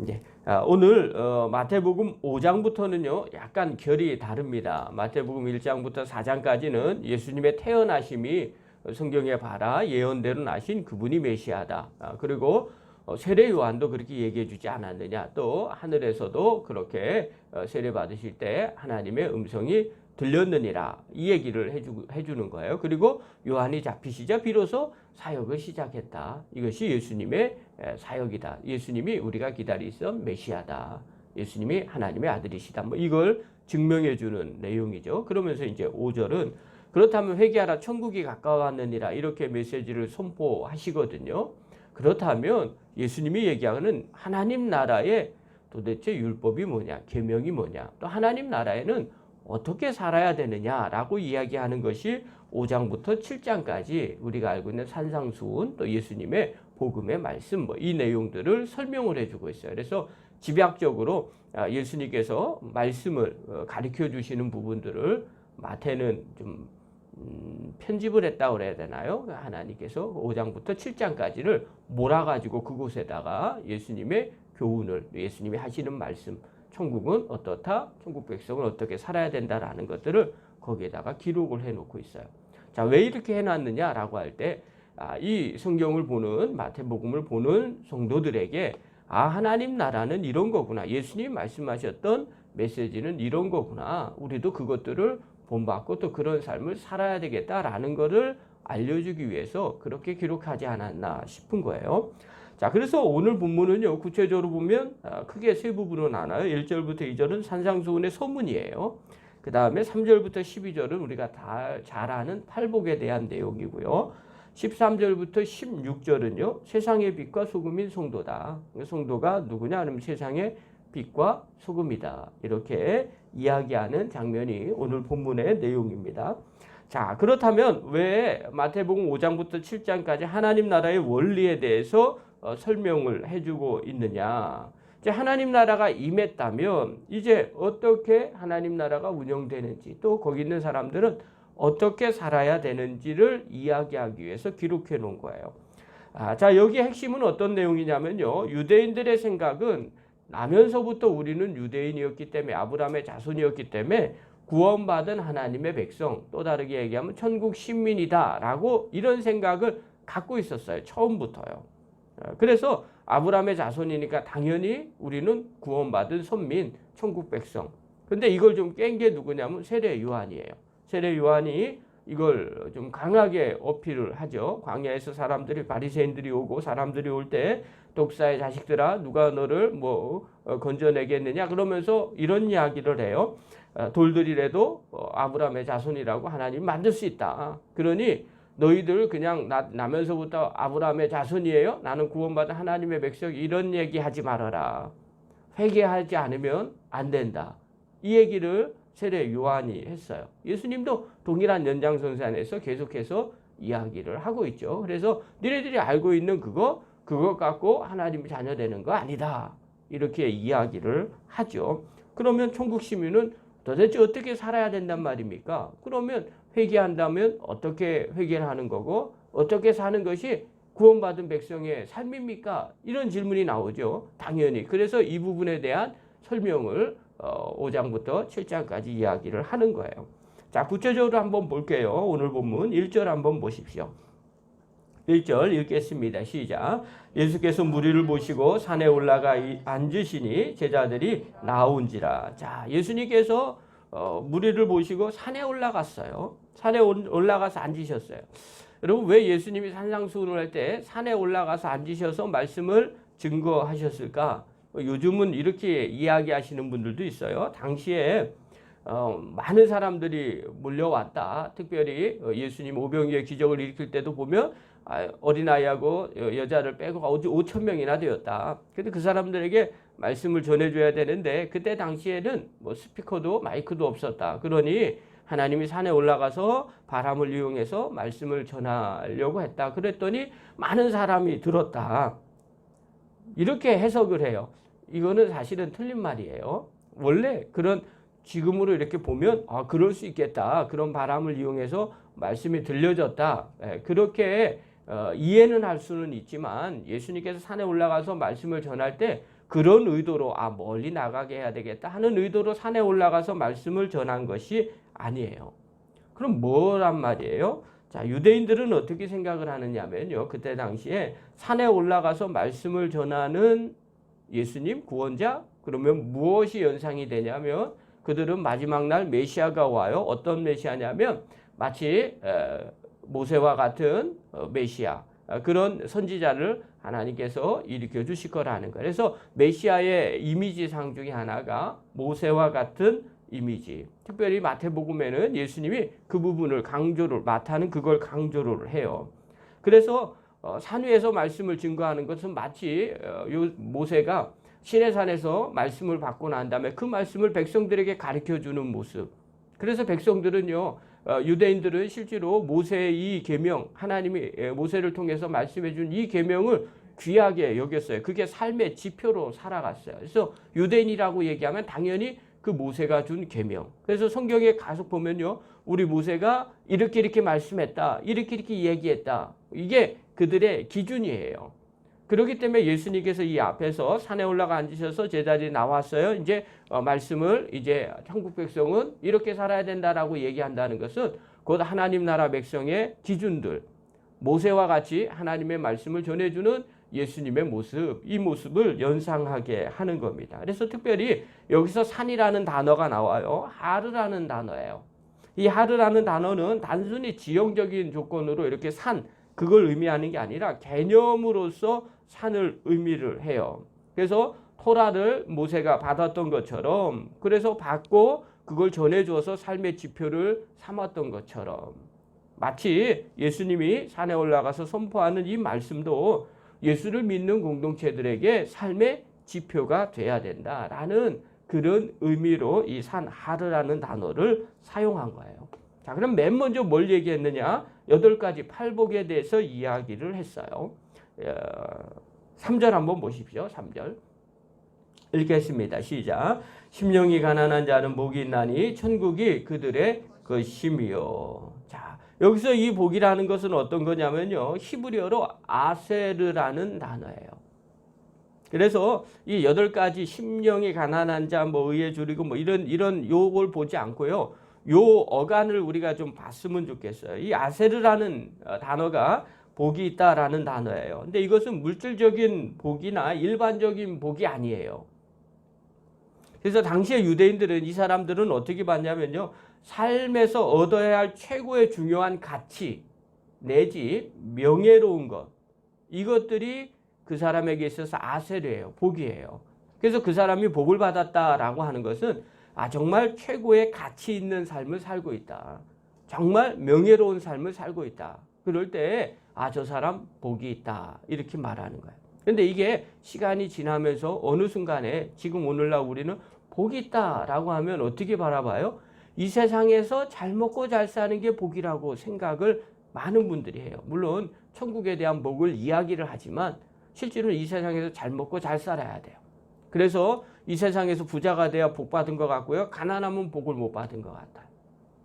이제 오늘 마태복음 5장부터는요 약간 결이 다릅니다. 마태복음 1장부터 4장까지는 예수님의 태어나심이 성경에 봐라 예언대로 나신 그분이 메시아다. 그리고 세례 요한도 그렇게 얘기해 주지 않았느냐. 또 하늘에서도 그렇게 세례 받으실 때 하나님의 음성이 들렸느니라 이 얘기를 해주는 거예요. 그리고 요한이 잡히시자 비로소 사역을 시작했다. 이것이 예수님의 사역이다. 예수님이 우리가 기다리던 메시아다. 예수님이 하나님의 아들이시다. 뭐 이걸 증명해 주는 내용이죠. 그러면서 이제 5절은 그렇다면 회개하라 천국이 가까웠느니라 이렇게 메시지를 선포하시거든요. 그렇다면 예수님이 얘기하는 하나님 나라의 도대체 율법이 뭐냐, 계명이 뭐냐, 또 하나님 나라에는 어떻게 살아야 되느냐라고 이야기하는 것이 5장부터 7장까지 우리가 알고 있는 산상수훈 또 예수님의 복음의 말씀 뭐 이 내용들을 설명을 해주고 있어요. 그래서 집약적으로 예수님께서 말씀을 가르쳐 주시는 부분들을 마태는 좀 편집을 했다고 그래야 되나요? 하나님께서 5장부터 7장까지를 몰아가지고 그곳에다가 예수님의 교훈을 예수님이 하시는 말씀 천국은 어떻다? 천국 백성은 어떻게 살아야 된다라는 것들을 거기에다가 기록을 해놓고 있어요. 자, 왜 이렇게 해놨느냐라고 할 때, 이 성경을 보는 마태복음을 보는 성도들에게 하나님 나라는 이런 거구나. 예수님이 말씀하셨던 메시지는 이런 거구나. 우리도 그것들을 본받고 또 그런 삶을 살아야 되겠다라는 것을 알려주기 위해서 그렇게 기록하지 않았나 싶은 거예요. 자, 그래서 오늘 본문은요, 구체적으로 보면 크게 세 부분으로 나눠요. 1절부터 2절은 산상수훈의 서문이에요. 그 다음에 3절부터 12절은 우리가 다 잘 아는 팔복에 대한 내용이고요. 13절부터 16절은요, 세상의 빛과 소금인 성도다. 성도가 누구냐 하면 세상의 빛과 소금이다. 이렇게 이야기하는 장면이 오늘 본문의 내용입니다. 자, 그렇다면 왜 마태복음 5장부터 7장까지 하나님 나라의 원리에 대해서 설명을 해주고 있느냐. 이제 하나님 나라가 임했다면 이제 어떻게 하나님 나라가 운영되는지 또 거기 있는 사람들은 어떻게 살아야 되는지를 이야기하기 위해서 기록해 놓은 거예요. 자, 여기 핵심은 어떤 내용이냐면요. 유대인들의 생각은 나면서부터 우리는 유대인이었기 때문에 아브라함의 자손이었기 때문에 구원받은 하나님의 백성 또 다르게 얘기하면 천국 시민이다라고 이런 생각을 갖고 있었어요. 처음부터요. 그래서 아브라함의 자손이니까 당연히 우리는 구원받은 선민, 천국 백성. 근데 이걸 좀 깬 게 누구냐면 세례 요한이에요. 세례 요한이 이걸 좀 강하게 어필을 하죠. 광야에서 사람들이 바리새인들이 오고 사람들이 올 때 독사의 자식들아 누가 너를 건져내겠느냐 그러면서 이런 이야기를 해요. 돌들이라도 아브라함의 자손이라고 하나님이 만들 수 있다. 그러니 너희들 그냥 나면서부터 아브라함의 자손이에요? 나는 구원받은 하나님의 백성 이런 얘기 하지 말아라. 회개하지 않으면 안 된다. 이 얘기를 세례 요한이 했어요. 예수님도 동일한 연장선상 안에서 계속해서 이야기를 하고 있죠. 그래서 너희들이 알고 있는 그것 갖고 하나님의 자녀 되는 거 아니다. 이렇게 이야기를 하죠. 그러면 천국 시민은 도대체 어떻게 살아야 된단 말입니까? 그러면 회개한다면 어떻게 회개를 하는 거고 어떻게 사는 것이 구원받은 백성의 삶입니까? 이런 질문이 나오죠. 당연히. 그래서 이 부분에 대한 설명을 5장부터 7장까지 이야기를 하는 거예요. 자, 구체적으로 한번 볼게요. 오늘 본문 1절 한번 보십시오. 1절 읽겠습니다. 시작. 예수께서 무리를 보시고 산에 올라가 앉으시니 제자들이 나온지라. 자, 예수님께서 무리를 보시고 산에 올라갔어요. 산에 올라가서 앉으셨어요. 여러분 왜 예수님이 산상수훈을 할 때 산에 올라가서 앉으셔서 말씀을 증거하셨을까? 요즘은 이렇게 이야기하시는 분들도 있어요. 당시에 많은 사람들이 몰려왔다. 특별히 예수님 오병이의 기적을 일으킬 때도 보면 어린아이하고 여자를 빼고 5천 명이나 되었다. 근데 그 사람들에게 말씀을 전해줘야 되는데 그때 당시에는 스피커도 마이크도 없었다. 그러니 하나님이 산에 올라가서 바람을 이용해서 말씀을 전하려고 했다. 그랬더니 많은 사람이 들었다. 이렇게 해석을 해요. 이거는 사실은 틀린 말이에요. 원래 그런 지금으로 이렇게 보면 그럴 수 있겠다. 그런 바람을 이용해서 말씀이 들려졌다. 그렇게 이해는 할 수는 있지만 예수님께서 산에 올라가서 말씀을 전할 때 그런 의도로 멀리 나가게 해야 되겠다 하는 의도로 산에 올라가서 말씀을 전한 것이 아니에요. 그럼 뭐란 말이에요? 자, 유대인들은 어떻게 생각을 하느냐면요. 그때 당시에 산에 올라가서 말씀을 전하는 예수님 구원자, 그러면 무엇이 연상이 되냐면 그들은 마지막 날 메시아가 와요. 어떤 메시아냐면 마치 모세와 같은 메시아, 그런 선지자를 하나님께서 일으켜 주실 거라는 거예요. 그래서 메시아의 이미지상 중에 하나가 모세와 같은 이미지. 특별히 마태복음에는 예수님이 그 부분을 마태는 그걸 강조를 해요. 그래서 산 위에서 말씀을 증거하는 것은 마치 모세가 시내산에서 말씀을 받고 난 다음에 그 말씀을 백성들에게 가르쳐 주는 모습. 그래서 백성들은요, 유대인들은 실제로 모세의 이 계명, 하나님이 모세를 통해서 말씀해 준 이 계명을 귀하게 여겼어요. 그게 삶의 지표로 살아갔어요. 그래서 유대인이라고 얘기하면 당연히 그 모세가 준 계명. 그래서 성경에 가서 보면요, 우리 모세가 이렇게 말씀했다, 이렇게 얘기했다. 이게 그들의 기준이에요. 그렇기 때문에 예수님께서 이 앞에서 산에 올라가 앉으셔서 제자들이 나왔어요. 이제 말씀을 이제 천국 백성은 이렇게 살아야 된다라고 얘기한다는 것은 곧 하나님 나라 백성의 기준들, 모세와 같이 하나님의 말씀을 전해주는 예수님의 모습, 이 모습을 연상하게 하는 겁니다. 그래서 특별히 여기서 산이라는 단어가 나와요. 하르라는 단어예요. 이 하르라는 단어는 단순히 지형적인 조건으로 이렇게 산, 그걸 의미하는 게 아니라 개념으로서 산을 의미를 해요. 그래서 토라를 모세가 받았던 것처럼, 그래서 받고 그걸 전해줘서 삶의 지표를 삼았던 것처럼, 마치 예수님이 산에 올라가서 선포하는 이 말씀도 예수를 믿는 공동체들에게 삶의 지표가 돼야 된다라는 그런 의미로 이 산 하르라는 단어를 사용한 거예요. 자, 그럼 맨 먼저 뭘 얘기했느냐? 8가지 팔복에 대해서 이야기를 했어요. 3절 한번 보십시오. 3절. 읽겠습니다. 시작. 심령이 가난한 자는 복이 있나니 천국이 그들의 것임이요. 자, 여기서 이 복이라는 것은 어떤 거냐면요, 히브리어로 아세르라는 단어예요. 그래서 이 8가지 심령이 가난한 자, 의에 줄이고 이런 요걸 보지 않고요, 요 어간을 우리가 좀 봤으면 좋겠어요. 이 아세르라는 단어가 복이 있다라는 단어예요. 근데 이것은 물질적인 복이나 일반적인 복이 아니에요. 그래서 당시의 유대인들은, 이 사람들은 어떻게 봤냐면요, 삶에서 얻어야 할 최고의 중요한 가치 내지 명예로운 것, 이것들이 그 사람에게 있어서 아세르예요. 복이에요. 그래서 그 사람이 복을 받았다라고 하는 것은 정말 최고의 가치 있는 삶을 살고 있다, 정말 명예로운 삶을 살고 있다. 그럴 때 저 사람 복이 있다, 이렇게 말하는 거예요. 그런데 이게 시간이 지나면서 어느 순간에 지금 오늘날 우리는 복이 있다라고 하면 어떻게 바라봐요? 이 세상에서 잘 먹고 잘 사는 게 복이라고 생각을 많은 분들이 해요. 물론 천국에 대한 복을 이야기를 하지만 실제로 이 세상에서 잘 먹고 잘 살아야 돼요. 그래서 이 세상에서 부자가 돼야 복 받은 것 같고요, 가난하면 복을 못 받은 것 같아요.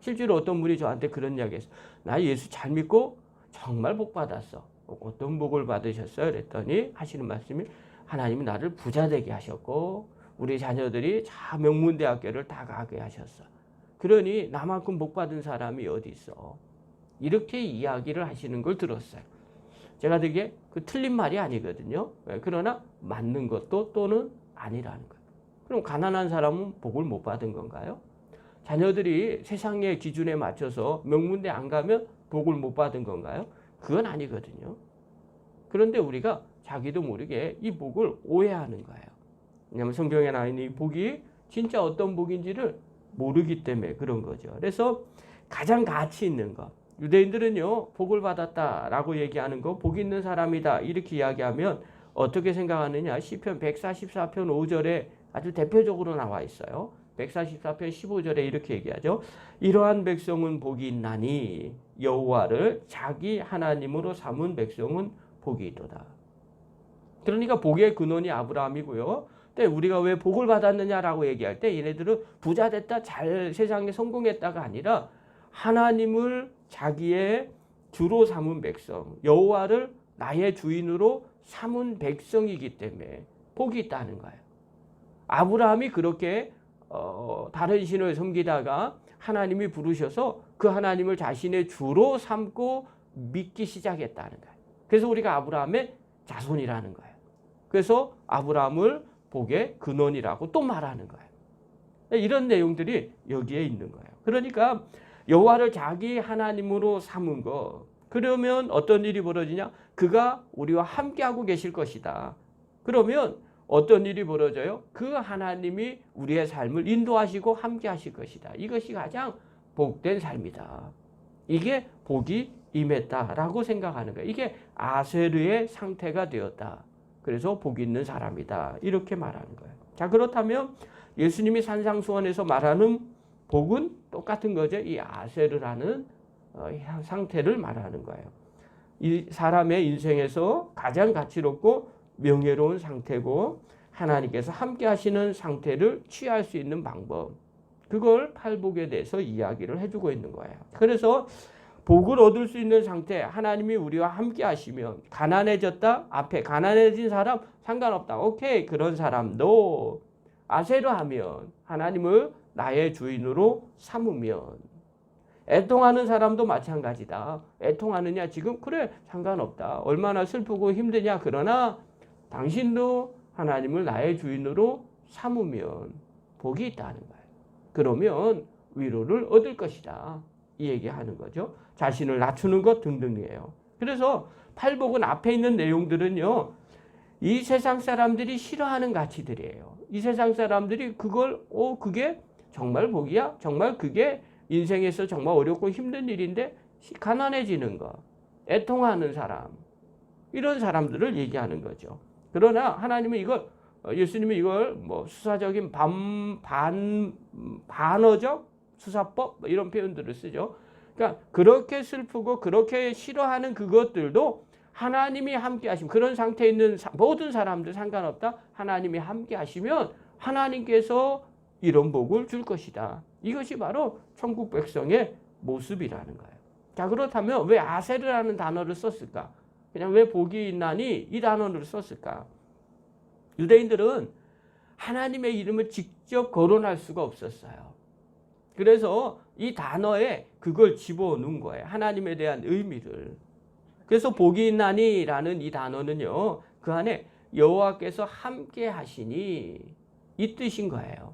실제로 어떤 분이 저한테 그런 이야기 했어요. 나 예수 잘 믿고 정말 복 받았어. 어떤 복을 받으셨어요? 그랬더니 하시는 말씀이, 하나님이 나를 부자 되게 하셨고 우리 자녀들이 자 명문대학교를 다 가게 하셨어. 그러니 나만큼 복 받은 사람이 어디 있어? 이렇게 이야기를 하시는 걸 들었어요. 제가 되게 틀린 말이 아니거든요. 그러나 맞는 것도 또는 아니라는 거예요. 그럼 가난한 사람은 복을 못 받은 건가요? 자녀들이 세상의 기준에 맞춰서 명문대 안 가면 복을 못 받은 건가요? 그건 아니거든요. 그런데 우리가 자기도 모르게 이 복을 오해하는 거예요. 왜냐하면 성경에 나와 있는 이 복이 진짜 어떤 복인지를 모르기 때문에 그런 거죠. 그래서 가장 가치 있는 것, 유대인들은요, 복을 받았다라고 얘기하는 거, 복 있는 사람이다 이렇게 이야기하면 어떻게 생각하느냐? 시편 144편 5절에 아주 대표적으로 나와 있어요. 144편 15절에 이렇게 얘기하죠. 이러한 백성은 복이 있나니 여호와를 자기 하나님으로 삼은 백성은 복이 있도다. 그러니까 복의 근원이 아브라함이고요. 근데 우리가 왜 복을 받았느냐라고 얘기할 때 얘네들은 부자 됐다, 잘 세상에 성공했다가 아니라 하나님을 자기의 주로 삼은 백성, 여호와를 나의 주인으로 삼은 백성이기 때문에 복이 있다는 거예요. 아브라함이 그렇게 다른 신을 섬기다가 하나님이 부르셔서 그 하나님을 자신의 주로 삼고 믿기 시작했다는 거예요. 그래서 우리가 아브라함의 자손이라는 거예요. 그래서 아브라함을 복의 근원이라고 또 말하는 거예요. 이런 내용들이 여기에 있는 거예요. 그러니까 여호와를 자기 하나님으로 삼은 거, 그러면 어떤 일이 벌어지냐? 그가 우리와 함께하고 계실 것이다. 그러면 어떤 일이 벌어져요? 그 하나님이 우리의 삶을 인도하시고 함께하실 것이다. 이것이 가장 복된 삶이다. 이게 복이 임했다라고 생각하는 거예요. 이게 아세르의 상태가 되었다. 그래서 복 있는 사람이다. 이렇게 말하는 거예요. 자, 그렇다면 예수님이 산상수원에서 말하는 복은 똑같은 거죠. 이 아세르라는 상태를 말하는 거예요. 이 사람의 인생에서 가장 가치롭고 명예로운 상태고 하나님께서 함께 하시는 상태를 취할 수 있는 방법, 그걸 팔복에 대해서 이야기를 해주고 있는 거예요. 그래서 복을 얻을 수 있는 상태, 하나님이 우리와 함께 하시면, 가난해졌다? 앞에 가난해진 사람 상관없다. 오케이, 그런 사람도 아세르 하면, 하나님을 나의 주인으로 삼으면, 애통하는 사람도 마찬가지다. 애통하느냐 지금? 그래, 상관없다. 얼마나 슬프고 힘드냐? 그러나 당신도 하나님을 나의 주인으로 삼으면 복이 있다는 거예요. 그러면 위로를 얻을 것이다. 이 얘기하는 거죠. 자신을 낮추는 것 등등이에요. 그래서 팔복은 앞에 있는 내용들은요, 이 세상 사람들이 싫어하는 가치들이에요. 이 세상 사람들이 그걸 그게 정말 복이야? 정말 그게 인생에서 정말 어렵고 힘든 일인데, 가난해지는 거, 애통하는 사람, 이런 사람들을 얘기하는 거죠. 그러나 하나님은 이걸, 예수님이 이걸 뭐 수사적인 반어적 수사법 이런 표현들을 쓰죠. 그러니까 그렇게 슬프고 그렇게 싫어하는 그것들도 하나님이 함께 하시면, 그런 상태에 있는 모든 사람들 상관없다. 하나님이 함께 하시면 하나님께서 이런 복을 줄 것이다. 이것이 바로 천국 백성의 모습이라는 거예요. 자, 그렇다면 왜 아세르라는 단어를 썼을까? 그냥 왜 복이 있나니 이 단어를 썼을까? 유대인들은 하나님의 이름을 직접 거론할 수가 없었어요. 그래서 이 단어에 그걸 집어넣은 거예요. 하나님에 대한 의미를. 그래서 복이 있나니라는 이 단어는요, 그 안에 여호와께서 함께 하시니 이 뜻인 거예요.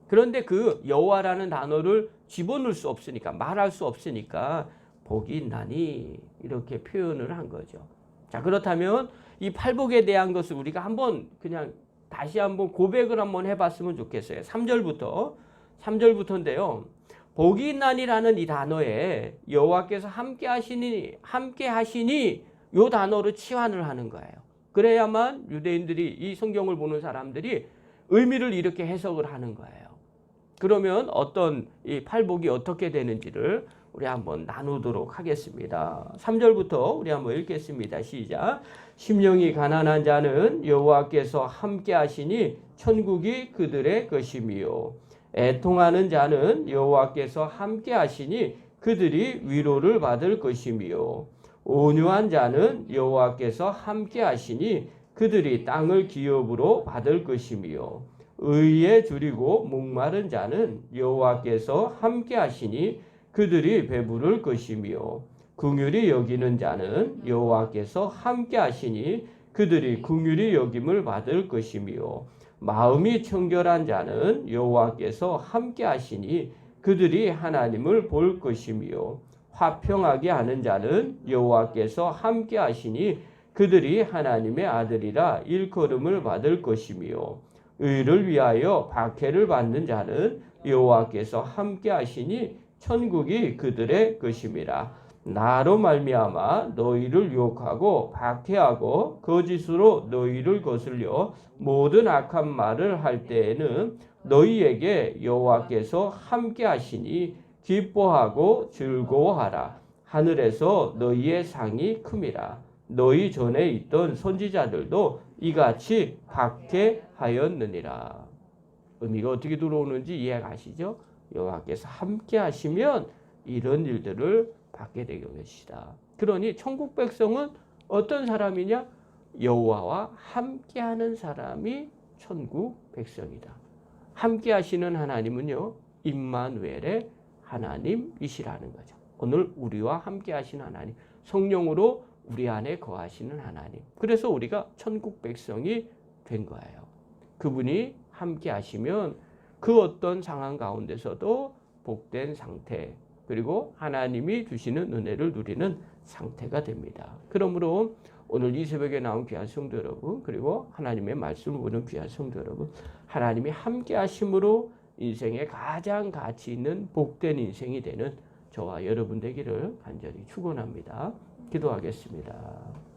그런데 그 여호와라는 단어를 집어넣을 수 없으니까, 말할 수 없으니까 복이 있나니 이렇게 표현을 한 거죠. 자, 그렇다면 이 팔복에 대한 것을 우리가 한번 그냥 다시 한번 고백을 한번 해봤으면 좋겠어요. 3절부터인데요. 복이 있나니라는 이 단어에 여호와께서 함께 하시니 이 단어로 치환을 하는 거예요. 그래야만 유대인들이, 이 성경을 보는 사람들이 의미를 이렇게 해석을 하는 거예요. 그러면 어떤 이 팔복이 어떻게 되는지를 우리 한번 나누도록 하겠습니다. 3절부터 우리 한번 읽겠습니다. 시작. 심령이 가난한 자는 여호와께서 함께 하시니 천국이 그들의 것이미요. 애통하는 자는 여호와께서 함께 하시니 그들이 위로를 받을 것이미요. 온유한 자는 여호와께서 함께 하시니 그들이 땅을 기업으로 받을 것이미요. 의에 줄이고 목마른 자는 여호와께서 함께 하시니 그들이 배부를 것이며, 긍휼히 여기는 자는 여호와께서 함께 하시니 그들이 긍휼히 여김을 받을 것이며, 마음이 청결한 자는 여호와께서 함께 하시니 그들이 하나님을 볼 것이며, 화평하게 하는 자는 여호와께서 함께 하시니 그들이 하나님의 아들이라 일컬음을 받을 것이며, 의를 위하여 박해를 받는 자는 여호와께서 함께 하시니 천국이 그들의 것임이라. 나로 말미암아 너희를 유혹하고 박해하고 거짓으로 너희를 거슬려 모든 악한 말을 할 때에는 너희에게 여호와께서 함께 하시니 기뻐하고 즐거워하라. 하늘에서 너희의 상이 큼이라. 너희 전에 있던 선지자들도 이같이 박해하였느니라. 의미가 어떻게 들어오는지 이해가시죠? 여호와께서 함께 하시면 이런 일들을 받게 될 것이다. 그러니 천국 백성은 어떤 사람이냐? 여호와와 함께하는 사람이 천국 백성이다. 함께하시는 하나님은요, 임마누엘의 하나님이시라는 거죠. 오늘 우리와 함께하신 하나님, 성령으로 우리 안에 거하시는 하나님. 그래서 우리가 천국 백성이 된 거예요. 그분이 함께하시면 그 어떤 상황 가운데서도 복된 상태, 그리고 하나님이 주시는 은혜를 누리는 상태가 됩니다. 그러므로 오늘 이 새벽에 나온 귀한 성도 여러분, 그리고 하나님의 말씀을 보는 귀한 성도 여러분, 하나님이 함께 하심으로 인생에 가장 가치 있는 복된 인생이 되는 저와 여러분 되기를 간절히 축원합니다. 기도하겠습니다.